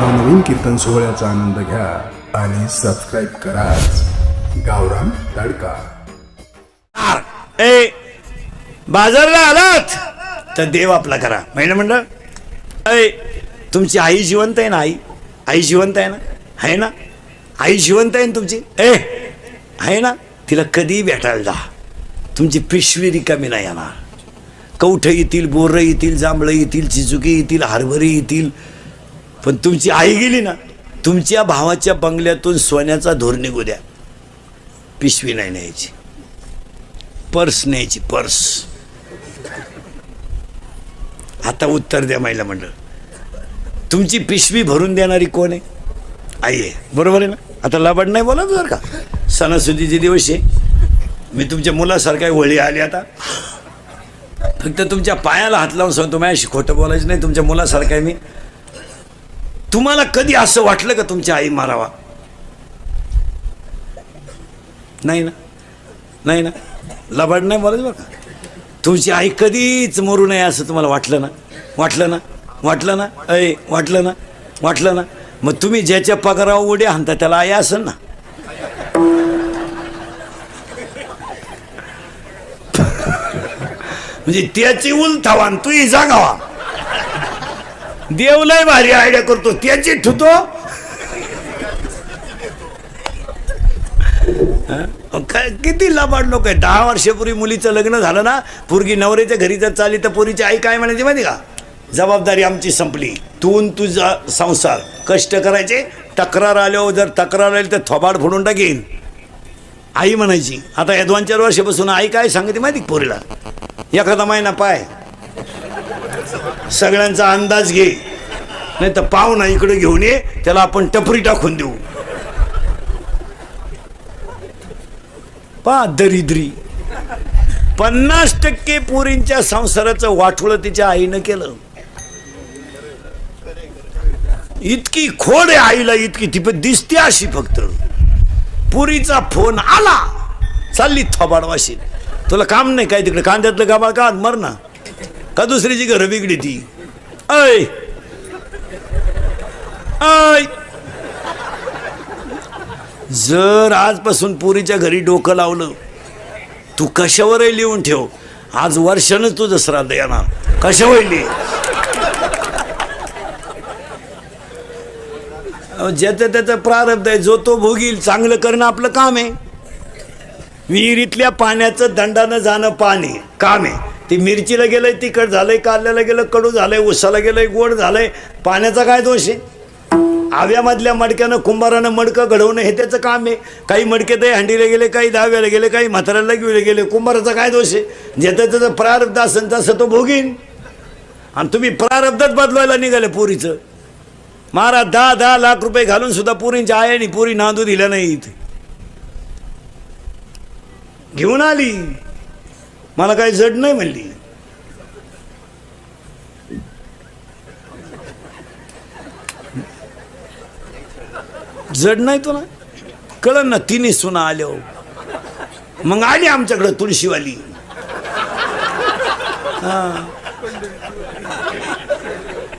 नवनवीन कीर्तन सोहळ्याचा आनंद घ्या आणि सबस्क्राईब करा गावरान तडका। ए बाजारला आलात तर देव आपला करा महिना मंडळ। ए तुमची आई जिवंत आहे ना? आई जिवंत आहे ना? आहे ना? आई जिवंत आहे ना तुमची? ए आहे ना? तिला कधी भेटायला जा, तुमची पिशवी रिकामी नाही येणार। कवठं येतील, बोरं येतील, जांभळं येतील, चिचुकी येतील, हरभरी येतील, पण तुमची आई गेली ना, तुमच्या भावाच्या बंगल्यातून सोन्याचा धूर निघू द्या, पिशवी नाही न्यायची, पर्स न्यायची, पर्स। आता उत्तर द्या महिला मंडळ, तुमची पिशवी भरून देणारी कोण आहे? आई आहे, बरोबर आहे ना? आता लबाड नाही बोला बरं का, सणासुदीचे दिवस आहे, मी तुमच्या मुलासारखा वळी आली, आता फक्त तुमच्या पायाला हात लावून सांगतो, माझ्याशी खोटं बोलायचं नाही, तुमच्या मुलासारखा आहे मी। तुम्हाला कधी असं वाटलं का तुमची आई मारावा? नाही ना? नाही ना? लबाड नाही बोलायचं बरं का, तुमची आई कधीच मरू नये असं तुम्हाला वाटलं ना? वाटलं ना? वाटलं ना? अय वाटलं ना? वाटलं ना? मग तुम्ही ज्याच्या पगारावर उड्या हाणता त्याला आई असेल ना? म्हणजे त्याची उलथावान तू जागावा, देव लय भारी आयडिया करतो, त्याची ठुतो। किती लबाड लोक आहे। 10 वर्षापूर्वी मुलीचं लग्न झालं ना, पोरगी नवऱ्याच्या घरी जर चालली तर पोरीची आई काय म्हणायची माहिती का? जबाबदारी आमची संपली, तू तुझा संसार, कष्ट करायचे, तक्रार आल्यावर जर तक्रार आली तर थोबाड फोडून टाकीन, आई म्हणायची। आता या 2-4 वर्षापासून आई काय सांगते माहिती पोरीला? एखादा महिना पाय, सगळ्यांचा अंदाज घे, नाही तर पाहुणा इकडे घेऊन ये, त्याला आपण टपरी टाकून देऊ। पा दरिद्री 50% पोरींच्या संसाराचं वाटोळं तिच्या आईनं केलं। इतकी खोड आहे आईला, इतकी ती पण दिसते अशी, फक्त पुरीचा फोन आला चालली थोबाडवाशी, तुला काम नाही काय तिकडे, कांद्यातलं गाबाळ का मर ना, का दुसरीची घरं बिगडी ती? ऐ ऐ जर आजपासून पुरीच्या घरी डोकं लावलं, तू कशावरही लिहून ठेव, आज वर्षानं तुझं श्राद्ध येणार, कशावर लिहि। ज्याचं त्याचं प्रारब्ध आहे, जो तो भोगील, चांगलं करणं आपलं काम आहे। विहिरीतल्या पाण्याचं दंडानं जाणं पाणी काम आहे। ती मिरचीला गेलंय तिखट झालंय, कारल्याला गेलं कडू झालंय, उसाला गेलंय गोड झालंय, पाण्याचा काय दोष आहे? आव्यामधल्या मडक्यानं कुंभारानं मडकं घडवणं हे त्याचं काम आहे। काही मडके तर हंडीला गेले, काही दहाव्याला गेले, काही म्हाताऱ्याला गेले, कुंभाराचा काय दोष आहे? ज्याचं त्याचं प्रारब्ध असेल तसं तो भोगीन। आणि तुम्ही प्रारब्धच बदलवायला निघाले पोरीचं। महाराज 10-10 लाख रुपये घालून सुद्धा पोरींच्या आयानी पोरी नांदू दिल्या नाही, इथे घेऊन आली, मला काही जड नाही म्हणली। जड नाही तुला कळलं ना? तिने सुना आल्या, मग आली आमच्याकडं तुळशीवाली।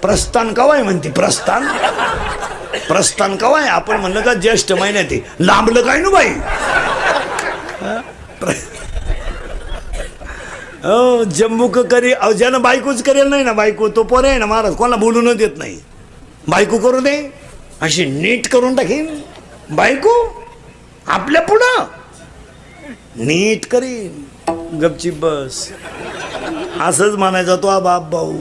प्रस्थान कवाय म्हणते, प्रस्थान प्रस्थान कवाय? आपण म्हणलं का ज्येष्ठ महिन्यात, लांबलं काय ना बाई? हो जम्बूक करी, ज्यानं बायकोच करेल नाही ना, बायको तो पोर आहे ना महाराज, कोणाला बोलून देत नाही, बायको करू दे अशी नीट करून टाकीन, बायको आपल्या पुढं नीट करीन, गपचीप बस, असंच म्हणायचा तो बाप भाऊ।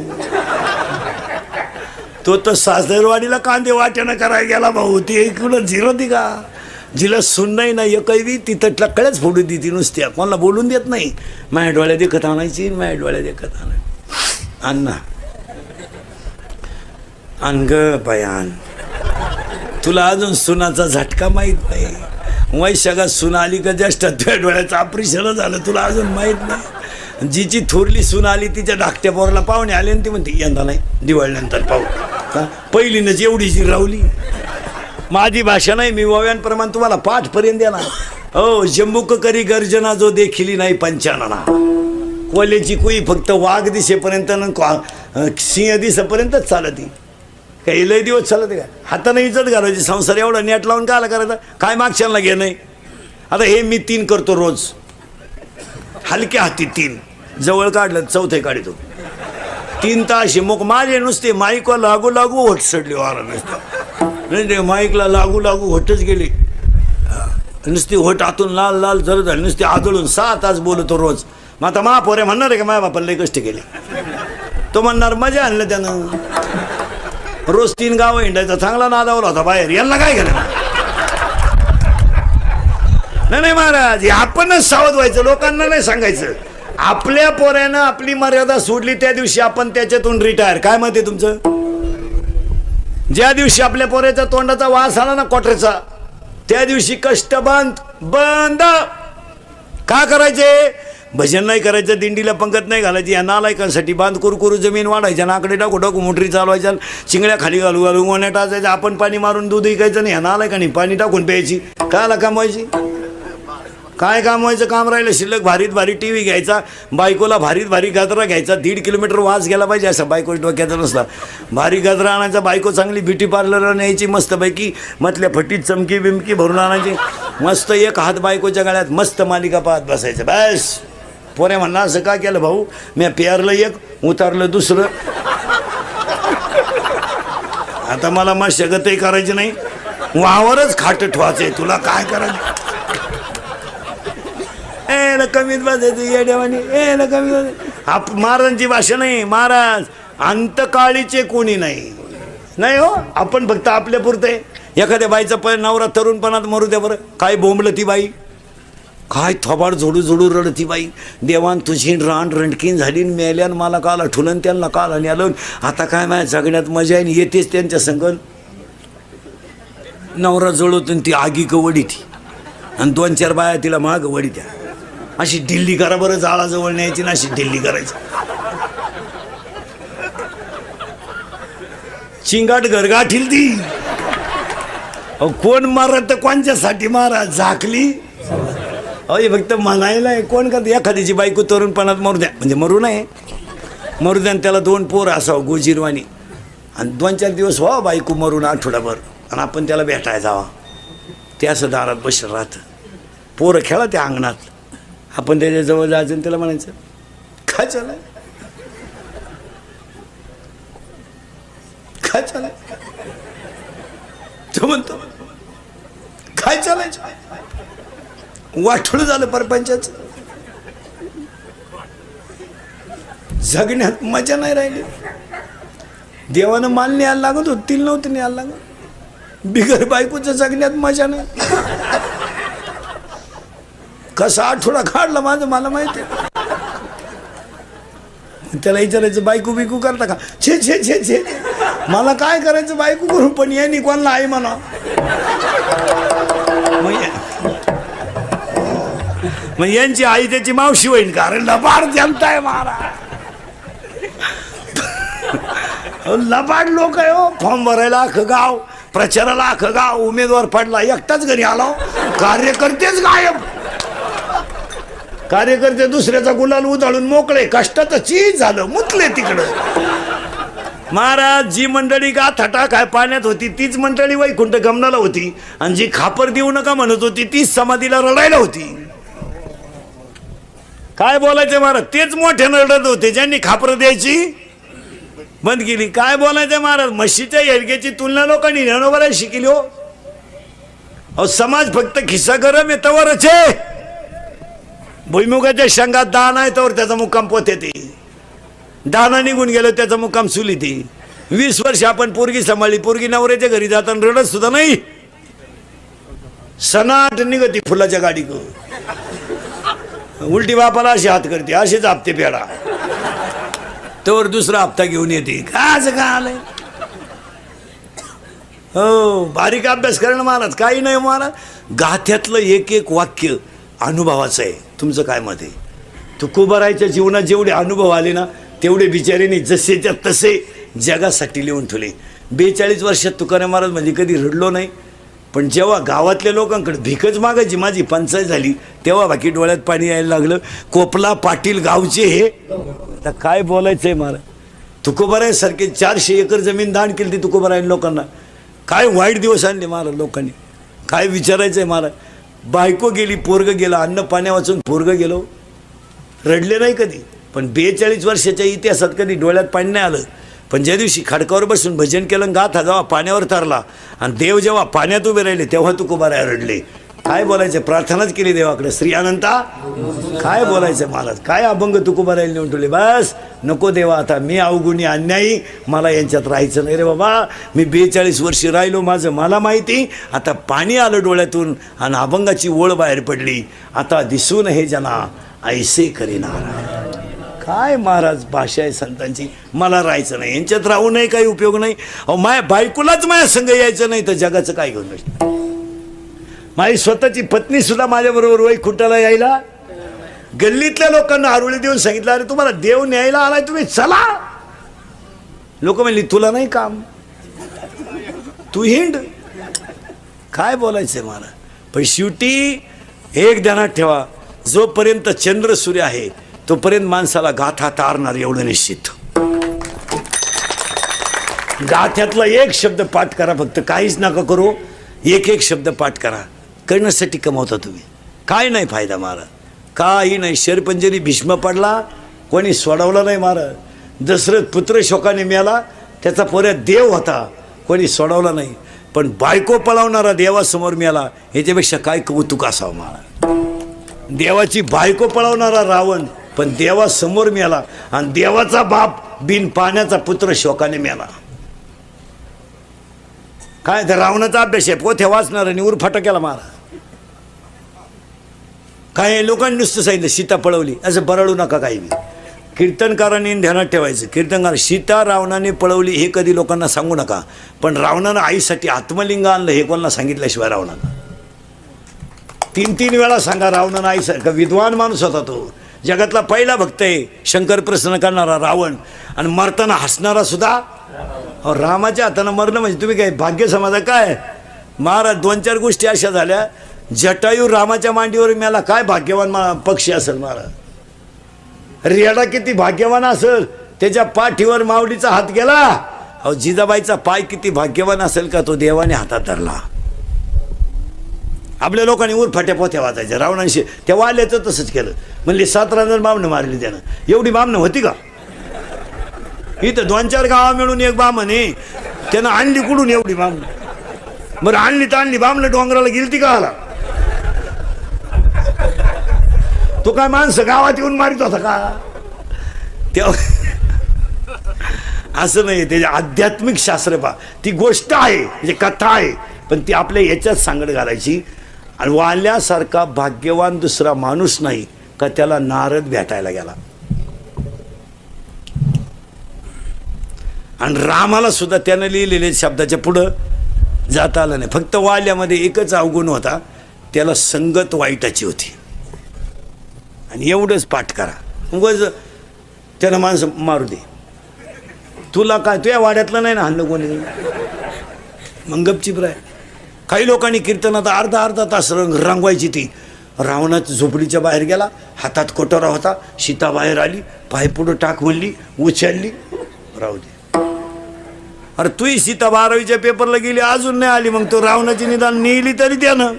तो तर सासरवाडीला कांदे वाट्यानं करायला गेला भाऊ, ती ऐकून झिरती का? जिला सुन नाही ना एकही, तिथं टक्कळच फोडू दी ती नुसत्या, कोणाला बोलून देत नाही। माझ्या डोळ्यात देखत आणायची, माझ्या डोळ्यात देखत आणायची, अण्णा आण ग बयान, तुला अजून सुनाचा झटका माहीत नाही। वैशाखात सुन आली का ज्येष्ठ तुझ्या डोळ्याचं ऑपरेशन झालं, तुला अजून माहीत नाही। जिची थोरली सून आली तिच्या धाकट्या पोराला पाहुणे आले आणि ती म्हणते यंदा नाही, दिवाळीनंतर पाहू। का पहिलीनंच एवढी जिरावली, माझी भाषा नाही, मी ओव्यांप्रमाणे तुम्हाला पाठपर्यंत देणार। हो जम्बूक करी गर्जना जो देखिली नाही पंचानना, कोल्याची कुई फक्त वाघ दिसेपर्यंत सिंह दिसेपर्यंतच चालती। काही लय दिवस चालत का हाताने इज्जत घालायची संसार एवढा नेट लावून काय करायचा काय मागच्याला घे नाही आता हे मी 3 करतो रोज हलक्या हाती 3 जवळ काढलं चौथे काढतो 3 तास मग माझे नुसते माईकला लागू लागू होट सडले वारा नुसतं नाही माईकला लागू लागू होटच गेले नुसती होट आतून लाल लाल जर झाली नुसती आदळून 6 तास बोलतो रोज मग आता महापोऱ्या म्हणणार आहे का माझ्या बापाला लय कष्ट केले तो म्हणणार मजा आणलं त्यानं रोज 3 गावं हिंडायचा चांगला नादावला होता बाहेर यांना काय केलं नाही महाराज आपणच सावध व्हायचं लोकांना नाही सांगायचं आपल्या पोऱ्यानं आपली मर्यादा सोडली त्या दिवशी आपण त्याच्यातून रिटायर काय मत आहे तुमचं ज्या दिवशी आपल्या पोऱ्याच्या तोंडाचा वास आला ना कोटऱ्याचा त्या दिवशी कष्ट बंद का करायचे भजन नाही करायचं दिंडीला पंगत नाही घालायची या नालायकांसाठी बांध करू जमीन वाढायच्या नाकडे टाकू मोटरी चालवायच्या चिंगड्या खाली घालू गोण्या टाचायचं आपण पाणी मारून दूध विकायचं नाही या नालायकांनी पाणी टाकून प्यायची कायला कमवायची काय कामवायचं काम राहिलं शिल्लक भारीत भारी टीव्ही घ्यायचा बायकोला भारीत भारी गाजरा घ्यायचा 1.5 किलोमीटर वास गेला पाहिजे असं बायको डोक्याचा नसला भारी गाजरा आणायचा बायको चांगली ब्युटी पार्लरला न्यायची मस्तपैकी मधल्या फटीत चमकी बिमकी भरून आणायची मस्त एक हात बायकोच्या गळ्यात मस्त मालिका पाहत बसायचं बस पोऱ्या म्हणणार असं का केलं भाऊ मी पेरलं एक उतारलं दुसरं आता मला मशागतही करायची नाही वावरच खाट ठेवायचंय तुला काय करायचं कमीत बसायचं येड्यावानी कमी महाराजांची भाषा नाही महाराज अंतकाळीचे कोणी नाही हो आपण फक्त आपल्या पुरते एखाद्या बाईचा नवरा तरुणपणात मरू द्या बरं काय बोंबलं ती बाई काय थोबाड जोडू रडती बाई देवान तुझी रान रणकीन झाली मेल्यान मला काल आठवलं त्यांना काल आणि आलं आता काय माझ्या जगण्यात मजा आहे येतेच त्यांच्या संगत नवरा जोडवतो ती आगी वडी ती आणि 2-4 बाया तिला माग वडी द्या अशी दिल्ली करा बरं जाळाजवळ न्यायची ना अशी दिल्ली करायची चिंगाट गरगाठील ती कोण मारत तर कोणच्यासाठी मारा झाकली अय फक्त म्हणायला कोण करत एखाद्याची बायको तरुणपणात मरू द्या म्हणजे मरू नये मरू द्या त्याला 2 पोरं असावं गोजीरवाणी आणि 2-4 दिवस व्हा बायको मरून आठवडाभर आणि आपण त्याला भेटायला जावा ते असं दारात बसलं राहतं पोरं खेळा त्या अंगणात आपण त्याच्याजवळ जायचं आणि त्याला म्हणायचं काय चालाय काय चालाय तो म्हणतो काय चालायचं वाटोळं झालं परपंचाचं जगण्यात मजा नाही राहिली देवानं माल न्यायला लागत होत तिला नव्हतं न्यायला लागत बिगर बायकोचं जगण्यात मजा नाही कसा आठवडा काढला माझं मला माहिती त्याला विचारायचं बायको बिकू करता का छे छे छे छे मला काय करायचं बायको करू पण यांनी कोणाला आई म्हणा मग यांची आई त्याची मावशी होईल कारण लबाड जनता आहे महाराज लबाड लोक आहे हो फॉर्म भरायला अख्खं गाव प्रचाराला अख्खं गाव उमेदवार पडला एकटाच घरी आलो कार्यकर्तेच गायब कार्यकर्ते दुसऱ्याचा गुलाल उधळून मोकळे कष्टाचं चीज झालं मुतले तिकडं महाराज जी मंडळी गाथाटा काय पाण्यात होती तीच मंडळी वैकुंठ गमनाला होती आणि जी खापर देऊ नका म्हणत होती तीच समाधीला रडायला होती काय बोलायचं महाराज तेच मोठ्यानं रडत होते ज्यांनी खापर द्यायची बंद केली काय बोलायचं महाराज म्हशीच्या येडग्याची तुलना लोकांनी रणोबरायला शिकली हो अहो समाज फक्त खिस्सा गरम येतावरच आहे भुईमुगाच्या शेंगात दाना आहे तर त्याचा मुक्काम पोते ती दाना निघून गेलो त्याचा मुक्काम सुली ती 20 वर्ष आपण पोरगी सांभाळली पोरगी नवऱ्याच्या घरी जाताना रडत सुद्धा नाही सनाट निघती फुलाच्या गाडी उलटी बापाला अशी हात करते असेच हप्ते पेडा तर दुसरा हप्ता घेऊन येते काय का आलंय हो बारीक अभ्यास करणं महाराज काही नाही महाराज गाथ्यातलं एक वाक्य अनुभवाचं आहे तुमचं काय मत आहे तुकोबारायच्या जीवनात जेवढे अनुभव आले ना तेवढे बिचारीने जसेच्या तसे जगासाठी लिहून ठेवले 42 वर्षात तुकाराम महाराज म्हणजे कधी रडलो नाही पण जेव्हा गावातल्या लोकांकडे भिकच मागायची माझी पंचायत झाली तेव्हा बाकी डोळ्यात पाणी यायला लागलं कोपला पाटील गावचे हे आता काय बोलायचं आहे मला तुकोबारायांसारखे 400 एकर जमीन दान केली ती तुकोबारायन लोकांना. काय वाईट दिवस आणले महाराज लोकांनी. काय विचारायचं आहे महाराज. बायको गेली, पोरगं गेलं, अन्न पाण्या वाचून पोरगं गेलो, रडले नाही कधी. पण 42 वर्षाच्या इतिहासात कधी डोळ्यात पाणी नाही आलं. पण ज्या दिवशी खडकावर बसून भजन केलं, गाथा जेव्हा पाण्यावर तरला आणि देव जेव्हा पाण्यात उभे राहिले तेव्हा तुकोबाराय रडले. काय बोलायचं, प्रार्थनाच केली देवाकडे. श्री अनंता काय बोलायचं महाराज. काय अभंग तुकोबारायला नेऊन ठेवले. बस नको देवा, आता मी अवगुणी अन्यायी, मला यांच्यात राहायचं नाही रे बाबा. मी 42 वर्ष राहिलो, माझं मला माहिती. आता पाणी आलं डोळ्यातून आणि अभंगाची ओळ बाहेर पडली. आता दिसून हे जना ऐसे करीना. काय महाराज भाषा आहे संतांची. मला राहायचं नाही, यांच्यात राहू नये, काही उपयोग नाही. अहो माया बायकोलाच माझ्या संग यायचं नाही तर जगाचं काय घेऊन बसलं. माझी स्वतःची पत्नी सुद्धा माझ्याबरोबर वैकुंठाला यायला, गल्लीतल्या लोकांना आरुळी देऊन सांगितलं, अरे तुम्हाला देव न्यायला आलाय, तुम्ही चला. लोक म्हणली तुला नाही काम, तू हिंड. काय बोलायचंय मला. पण शेवटी एक ध्यानात ठेवा, जोपर्यंत चंद्र सूर्य आहे तोपर्यंत माणसाला गाथा तारणार एवढं निश्चित. गाथ्यातला एक शब्द पाठ करा फक्त, काहीच नका करू. एक शब्द पाठ करा. करण्यासाठी कमावता तुम्ही, काय नाही फायदा महाराज, काही नाही. शेरपंजरी भीष्म पडला, कोणी सोडवलं नाही महाराज. दशरथ पुत्र शोकाने मेला, त्याचा पोऱ्या देव होता, कोणी सोडवला नाही. पण बायको पळवणारा देवासमोर मेला, ह्याच्यापेक्षा काय कौतुक असावं महाराज. देवाची बायको पळवणारा रावण पण देवासमोर मेला, आणि देवाचा बाप बिन पाण्याचा पुत्र शोकाने मेला. काय तर रावणाचा अभ्यास आहे, पोथ्या वाचणार आणि उरफाटा केला महाराज. काय लोकांनी नुसतं सांगितलं सीता पळवली, असं बरळू नका काही. कीर्तनकारांनी ध्यानात ठेवायचं, कीर्तनकार सीता रावणाने पळवली हे कधी लोकांना सांगू नका. पण रावणानं आईसाठी आत्मलिंग आणलं हे कोणाला सांगितल्याशिवाय रावणानं 3 वेळा सांगा. रावणानं आईसारखा विद्वान माणूस होता तो, जगातला पहिला भक्त आहे. शंकर प्रसन्न करणारा रावण, आणि मरताना हसणारा सुद्धा. अहो रामाच्या हातानं मरणं म्हणजे तुम्ही काय भाग्य समाजा काय महाराज. 2-4 गोष्टी अशा झाल्या. जटायू रामाच्या मांडीवर मेला, काय भाग्यवान पक्षी असेल महाराज. रेडा किती भाग्यवान असेल, त्याच्या पाठीवर माऊलीचा हात गेला. अहो जिजाबाईचा पाय किती भाग्यवान असेल का तो देवाने हातात धरला. आपल्या लोकांनी उरफाट्या पोथ्या वाचायच्या. रावणांशी त्या वाल्याचं तसंच केलं. म्हणले 7 रांजण बामणं मारली त्यानं. एवढी बामणं होती का इथं? 2-4 गावा मिळून एक बामण आहे, त्यानं आणली कुठून एवढी बामणं. बरं आणली तर आणली, बामणं डोंगराला गेलती का आला. तो काय माणसं गावात येऊन मारित होता का तेव्हा? असं नाही. त्याचे आध्यात्मिक शास्त्र पहा, ती गोष्ट आहे म्हणजे कथा आहे, पण ती आपल्या याच्यात सांगड घालायची. आणि वाल्यासारखा भाग्यवान दुसरा माणूस नाही का त्याला नारद भेटायला गेला. आणि रामाला सुद्धा त्यानं लिहिलेले शब्दाच्या पुढं जाता आलं नाही. फक्त वाल्यामध्ये एकच अवगुण होता, त्याला संगत वाईटाची होती. आणि एवढंच पाठ करा, उगाच त्यानं माणसं मारू दे. तुला काय, तुझ्या वाड्यातलं नाही ना हाणलं कोणी, मग गपचीप राय. काही लोकांनी कीर्तनात अर्धा तास रंगवायची. ती रावणाच्या झोपडीच्या बाहेर गेला, हातात कोटोरा होता, सीता बाहेर आली, पाय पुढं टाक म्हणली, उचलली, राहू दे. अरे तुही सीता 12वीच्या पेपरला गेली, अजून नाही आली, मग तो रावणाची निदान नेली तरी त्यानं.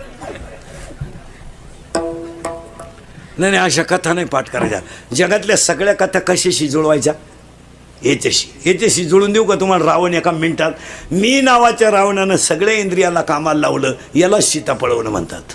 नाही अशा कथा नाही पाठ करायच्या. जगातल्या सगळ्या कथा कशाशी जुळवायच्या? याच्याशी जुळून देऊ का तुम्हाला? रावण एका मिनिटात. मी नावाच्या रावणानं सगळ्या इंद्रियाला कामाला लावलं, याला सीता पळवणं म्हणतात.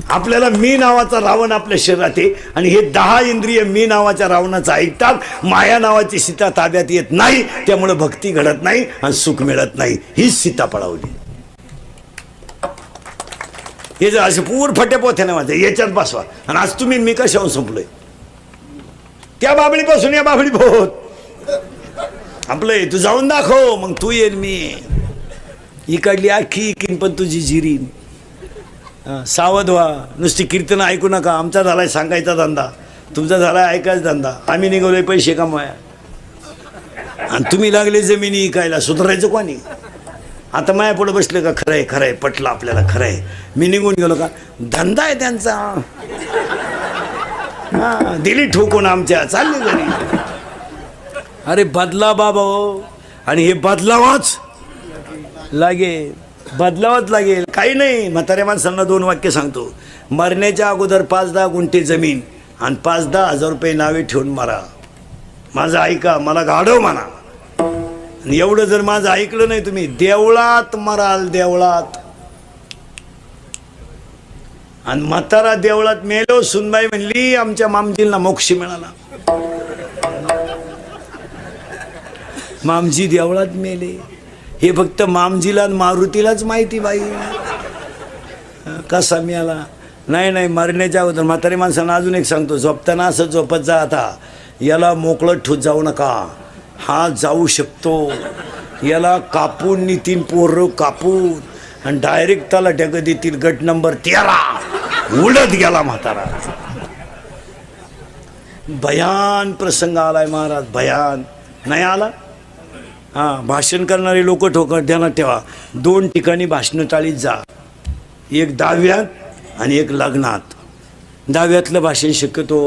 आपल्याला मी नावाचा रावण आपल्या शरीरात आहे, आणि हे 10 इंद्रिय मी नावाच्या रावणाचं ऐकतात. माया नावाची सीता ताब्यात येत नाही, त्यामुळे भक्ती घडत नाही आणि सुख मिळत नाही. हीच सीता पळवली. हे जर असे पूर फटे पोथ्याने माझे याच्यात बसवा. आणि आज तुम्ही मी कशाहून संपलोय? त्या बाबळीपासून या बाबळी पोत आपलं तू जाऊन दाखव, मग तू येईल मी इकडली आखी किन पण तुझी जिरी. सावध व्हा. नुसती कीर्तन ऐकू नका. आमचा झालाय सांगायचा धंदा, तुमचा झालाय ऐकायचा धंदा. आम्ही निघालोय पैसे कमवाया, आणि तुम्ही लागले जमिनी इकायला. सुधारायचं कोणी? आता माया पुढे बसले का खरंय खरंय पटलं आपल्याला, खरंय. मी निघून गेलो का? धंदा आहे त्यांचा. हा दिली ठोकून आमच्या चालली घरी. अरे बदला बाबा हो, आणि हे बदलावाच लागेल, बदलावाच लागेल. काही नाही, म्हाताऱ्या माणसांना 2 वाक्य सांगतो. मरण्याच्या अगोदर 5-10 गुंठे जमीन आणि 5-10 हजार रुपये नावे ठेवून मारा. माझं ऐका, मला गाढव म्हणा. आणि एवढं जर माझं ऐकलं नाही तुम्ही, देवळात मराल, देवळात. आणि म्हातारा देवळात मेलो, सुनबाई म्हणली आमच्या मामजींना मोक्ष मिळाला. मामजी देवळात मेले, हे फक्त मामजीला आणि मारुतीलाच माहिती. बाई कसा मिळाला? नाही, मरण्याच्या अगोदर म्हातारी माणसांना अजून एक सांगतो, झोपताना असं झोपत जा. आता याला मोकळं ठोत जाऊ नका, हा जाऊ शकतो. याला कापून नितीन पोर कापून आणि डायरेक्ट त्याला ढग देतील. गट नंबर 13 उडत गेला म्हातारा. भयान प्रसंग आलाय महाराज, भयान. नाही आला? हां, भाषण करणारे लोक ठोकर ध्यानात ठेवा. 2 ठिकाणी भाषणं टाळीत जा, एक दहाव्यात आणि एक लग्नात. दहाव्यातलं भाषण शक्यतो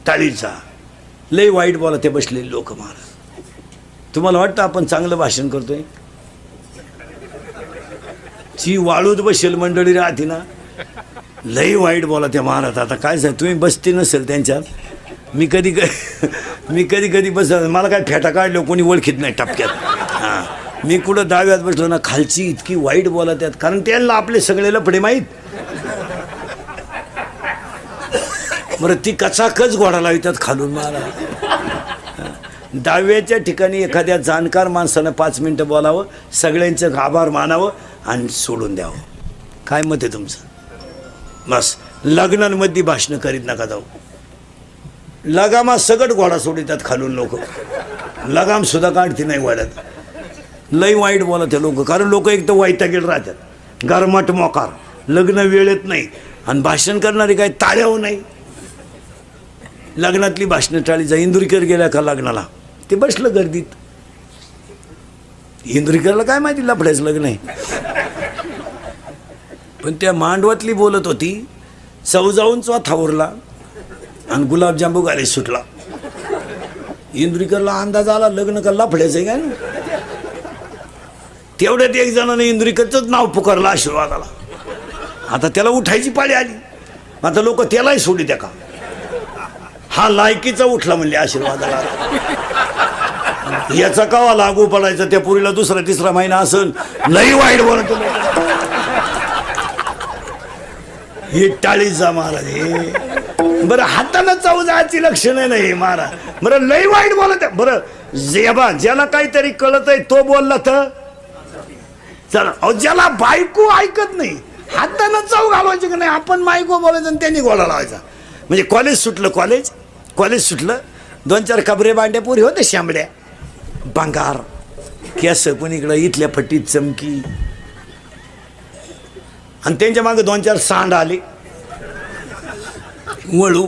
टाळीत जा. लय वाईट बोला ते बसलेले लोक महाराज. तुम्हाला वाटतं आपण चांगलं भाषण करतोय? जी वाळूत बसेल मंडळी राहते ना, लय वाईट बोला त्या महाराज. आता काय सांग, तुम्ही बसते नसेल त्यांच्यात. मी कधी बस, मला काय फेटा काढलो कोणी ओळखीत नाही टपक्यात. हां, मी कुठं दहाव्यात बसलो ना, खालची इतकी वाईट बोला त्यात, कारण त्यांना आपले सगळे लफडे माहीत. बरं, ती कचाकच घोडा लावितात खालून महाराज. दहाव्याच्या ठिकाणी एखाद्या जाणकार माणसानं 5 मिनटं बोलावं, सगळ्यांचं आभार मानावं आणि सोडून द्यावं. काय मत आहे तुमचं? बस, लग्नांमध्ये भाषणं करीत नका जाऊ. लगामा सगट घोडा सोडितात खालून लोक, लगाम सुद्धा काढते नाही वाड्यात. लई वाईट बोला ते लोक, कारण लोक एक तर वैतागेल राहतात, गरमट मोकार, लग्न वेळेत नाही, आणि भाषण करणारी काय टाळ्यावर नाही. लग्नातली भाषणं टाळी जा. इंदुरीकर गेल्या का लग्नाला, ते बसलं गर्दीत. इंदुरीकरला काय माहिती लफड्याचं लग्न आहे. पण त्या मांडवातली बोलत होती, चौजाऊन थावरला आणि गुलाबजांबू गाडी सुटला. इंदुरीकरला अंदाज आला लग्न का लफड्याचं आहे काय. तेवढ्यात एक जणाने इंदुरीकरचंच नाव पुकारलं आशीर्वादाला. आता त्याला उठायची पाळी आली. आता लोक त्यालाही सोडी द्या का, हा लायकीचा उठला म्हणले आशीर्वादाला. याचा कावा लागू पडायचा, त्या पुरीला 2-3 महिना असेल. लई वाईट बोलत हे टाळी जा महाराज. हे बरं, हाताला चावू जायची लक्षणं नाही महाराज. बरं, लई वाईट बोलत आहे. बरं, ज्याला काहीतरी कळत आहे तो बोलला तर चला. अहो, ज्याला बायको ऐकत नाही, हातानं चाव घालवायची का नाही. आपण बायको बोलायचं आणि त्यांनी गोळा लावायचा. म्हणजे कॉलेज सुटलं 2-4 कबरे बांड्या पुरी होते, शांबड्या, बंगार, केस कुणीकडं, इथल्या फटीत चमकी, आणि त्यांच्या मागे 2-4 सांड आले, वळू,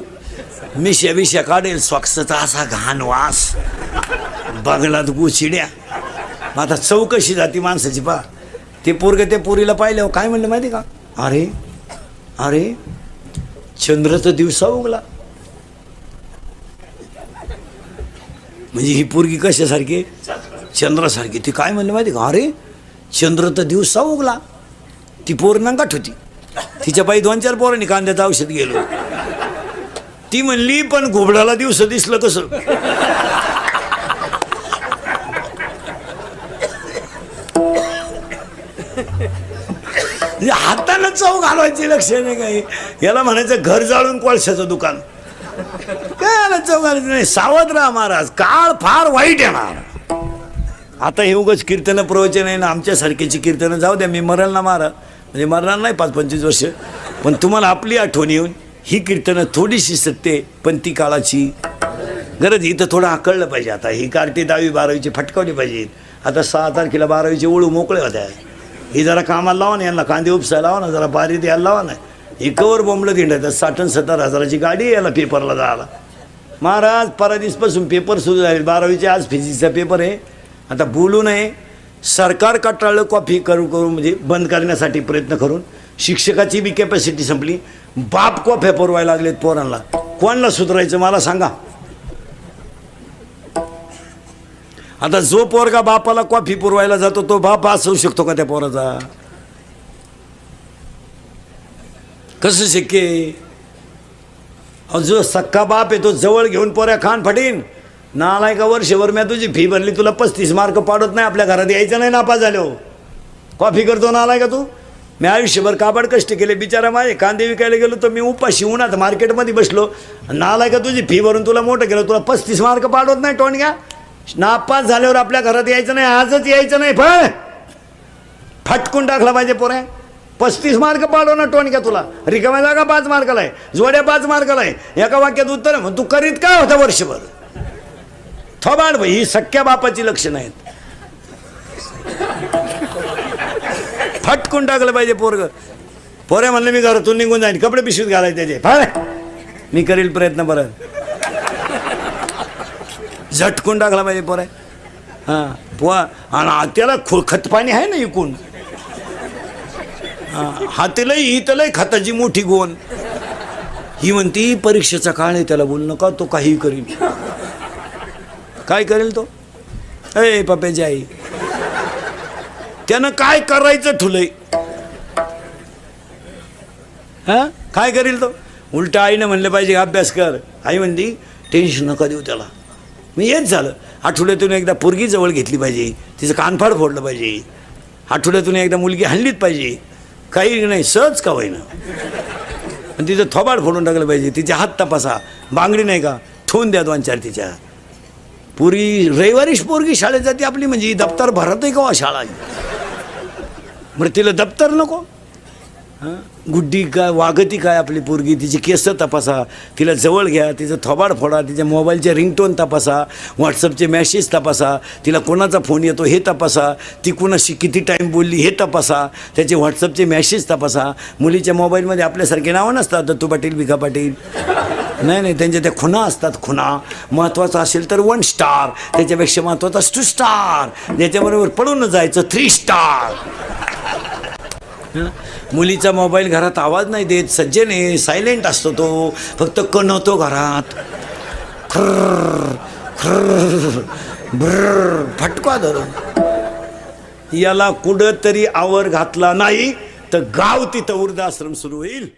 मिश्या काढेल, स्वच्छता असा घाण वास, बंगलात गुचिड्या. आता चौकशी जाती माणसाची. पा ते पोरग त्या पोरीला पाहिल्यावर काय म्हणलं माहिती का, अरे चंद्र तर दिवसा उगला. म्हणजे ही पोरगी कशासारखी, चंद्रासारखी. ती काय म्हणलं माहिती का, अरे चंद्र तर दिवसा उगला. ती पोर नंगाट होती, तिच्या बाई 2-4 पोरांनी कांद्याचं औषध गेलो. ती म्हणली पण घोबडाला दिवस दिसलं कसं. हातानं चव घालवायची लक्षण नाही काही. याला म्हणायचं घर जाळून कोळशाचं दुकान. काय चव घालायचं नाही. सावध राहा महाराज, काळ फार वाईट येणार. आता हे उगाच कीर्तन प्रवचन आहे ना, आमच्यासारख्याची कीर्तनं जाऊ द्या. मी मरल ना महाराज, म्हणजे मरणार नाही 5-25 वर्ष, पण तुम्हाला आपली आठवण येऊन ही कीर्तनं थोडीशी सत्य पण ती काळाची गरज. इथं थोडं आकळलं पाहिजे. आता ही कार्ती 10वी 12वीची फटकावली पाहिजे. आता 6 तारखेला 12वीचे ओळू मोकळे होत्या. ही जरा कामाला लावा ना, यांना कांदे उपसायला लावा ना, जरा बारीत यायला लावा ना. ही कवर बोंबलं दिंडायचं. 60-70 हजाराची गाडी याला पेपरला जायला. महाराज परदिसपासून पेपर सुरू झाले 12वीचे. आज फिजिक्सचा पेपर आहे. आता बोलू नये, सरकार कटाळलं कॉफी करून म्हणजे बंद करण्यासाठी प्रयत्न करून शिक्षकाची बी कॅपॅसिटी संपली. बाप कॉफ्या पुरवायला लागलेत पोरांना. कोणाला सुधारायचं मला सांगा. आता जो पोरगा बापाला कॉफी पुरवायला जातो तो बाप असू शकतो का त्या पोराचा? कसं शक्य आहे? जो सक्का बाप आहे तो जवळ घेऊन पोऱ्या खान फाटीन. नालाय का वर्षभर मी तुझी फी भरली, तुला 35 मार्क पाडत नाही, आपल्या घरात यायचं नाही नापास झालो. कॉफी करतो नालाय का तू? मी आयुष्यभर काबाड कष्ट केले बिचारा. माझे कांदे विकायला गेलो तर मी उपाशी उन्हात मार्केटमध्ये बसलो. नालाय का तुझी फी भरून तुला मोठं केलं, तुला 35 मार्क पाडत नाही टोणग्या. नापास झाल्यावर आपल्या घरात यायचं नाही, आजच यायचं नाही. फटकून टाकला पाहिजे पोऱ्या. 35 मार्क पाडव ना टोणक्या तुला. रिकाम्या जागा 5 मार्काला आहे, जोड्या 5 मार्काला आहे. एका वाक्यात उत्तर आहे. मग तू करीत काय होता वर्षभर? थोबाड भाई, ही सख्या बापाची लक्षणं आहेत. फटकून टाकलं पाहिजे पोरग. पोऱ्या म्हणलं मी घरातून निघून जाईन, कपडे पिशवीत घालायचे त्याचे. मी करील प्रयत्न बरं. झटकून टाकला पाहिजे पोऱ्या. हां पोहा आणि त्याला खतपाणी आहे ना इकून. हातीला ही तर लय खताची मोठी गोण. ही म्हणती परीक्षेचा काळ आहे, त्याला बोलू नका, तो काही करील. काय करेल तो? ए पप्याची आई, त्यानं काय करायचं ठुलय? हा काय करेल तो? उलटा आईनं म्हणलं पाहिजे अभ्यास कर. आई म्हणती टेन्शन नका देऊ त्याला. मी हेच झालं. आठवड्यातून एकदा पोरगी जवळ घेतली पाहिजे, तिचं कानफाड फोडलं पाहिजे. आठवड्यातून एकदा मुलगी हल्लीत पाहिजे. काही नाही, सहज का होईना. आणि तिचं थोबाड फोडून टाकलं पाहिजे. तिचे हात तपासा. बांगडी नाही का, ठेवून द्या 2-4 तिच्या. पुरी रविवारीच पोरगी शाळेत जाते आपली, म्हणजे दप्तर भरत आहे का शाळा? बरं तिला दप्तर नको? हां गुड्डी काय वागती काय आपली पोरगी? तिची केस तपासा, तिला जवळ घ्या, तिचं थोबाड फोडा, तिच्या मोबाईलचे रिंगटोन तपासा, व्हॉट्सअपचे मॅसेज तपासा, तिला कोणाचा फोन येतो हे तपासा, ती कोणाशी किती टाईम बोलली हे तपासा, त्याचे व्हॉट्सअपचे मॅसेज तपासा. मुलीच्या मोबाईलमध्ये आपल्यासारखे नावं नसतात, दत्तू पाटील, भिका पाटील. नाही, त्यांच्या त्या खुणा असतात. खुणा महत्त्वाचं असेल तर 1 स्टार, त्याच्यापेक्षा महत्त्वाचा 2 स्टार, त्याच्याबरोबर पळून जायचं 3 स्टार. मुलीचा मोबाईल घरात आवाज नाही देत, सज्जने सायलेंट असतो तो, फक्त कणवतो घरात. खर्र खर्र ब्र फटका धरून. याला कुठं तरी आवर घातला नाही तर गाव तिथं वृद्धाश्रम सुरू होईल.